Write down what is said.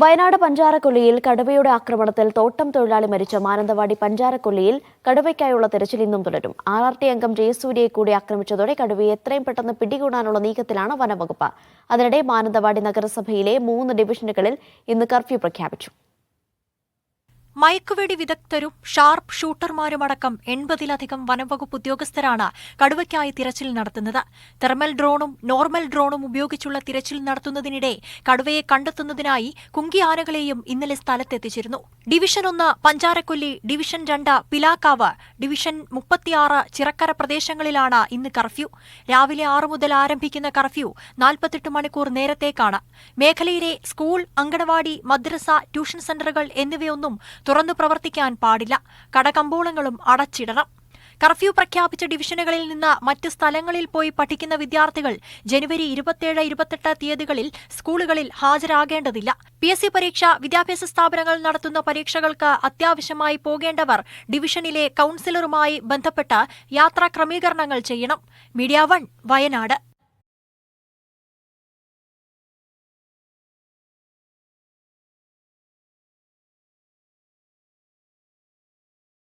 വയനാട് പഞ്ചാരക്കൊല്ലിയിൽ കടുവയുടെ ആക്രമണത്തിൽ തോട്ടം തൊഴിലാളി മരിച്ച മാനന്തവാടി പഞ്ചാരക്കൊല്ലിയിൽ കടുവയ്ക്കായുള്ള തെരച്ചിൽ ഇന്നും തുടരും. RRT അംഗം ജയസൂര്യയെ കൂടി ആക്രമിച്ചതോടെ കടുവയെ എത്രയും പെട്ടെന്ന് പിടികൂടാനുള്ള നീക്കത്തിലാണ് വനംവകുപ്പ്. അതിനിടെ മാനന്തവാടി നഗരസഭയിലെ 3 ഡിവിഷനുകളിൽ ഇന്ന് കർഫ്യൂ പ്രഖ്യാപിച്ചു. മയക്കുവെടി വിദഗ്ധരും ഷാർപ്പ് ഷൂട്ടർമാരുമടക്കം 80-ലധികം വനംവകുപ്പ് ഉദ്യോഗസ്ഥരാണ് കടുവയ്ക്കായി തിരച്ചിൽ നടത്തുന്നത്. തെർമൽ ഡ്രോണും നോർമൽ ഡ്രോണും ഉപയോഗിച്ചുള്ള തിരച്ചിൽ നടത്തുന്നതിനിടെ കടുവയെ കണ്ടെത്തുന്നതിനായി കുങ്കിയാനകളെയും ഇന്നലെ സ്ഥലത്തെത്തിച്ചിരുന്നു. Division 1 Pancharakolli, division 2 Pilakkavu, division 36 Chirakkara പ്രദേശങ്ങളിലാണ് ഇന്ന് കർഫ്യൂ. രാവിലെ 6 മുതൽ ആരംഭിക്കുന്ന കർഫ്യൂ 48 മണിക്കൂർ നേരത്തേക്കാണ്. മേഖലയിലെ സ്കൂൾ, അങ്കണവാടി, മദ്രസ, ട്യൂഷൻ സെന്ററുകൾ എന്നിവയൊന്നും തുറന്നു പ്രവർത്തിക്കാൻ പാടില്ല. കടകമ്പോളങ്ങളും അടച്ചിടണം. കർഫ്യൂ പ്രഖ്യാപിച്ച ഡിവിഷനുകളിൽ നിന്ന് മറ്റ് സ്ഥലങ്ങളിൽ പോയി പഠിക്കുന്ന വിദ്യാർത്ഥികൾ ജനുവരി 27-28 തീയതികളിൽ സ്കൂളുകളിൽ ഹാജരാകേണ്ടതില്ല. PSC പരീക്ഷ, വിദ്യാഭ്യാസ സ്ഥാപനങ്ങൾ നടത്തുന്ന പരീക്ഷകൾക്ക് അത്യാവശ്യമായി പോകേണ്ടവർ ഡിവിഷനിലെ കൌൺസിലറുമായി ബന്ധപ്പെട്ട് യാത്രാ ക്രമീകരണങ്ങൾ ചെയ്യണം. മീഡിയ 1 വയനാട്.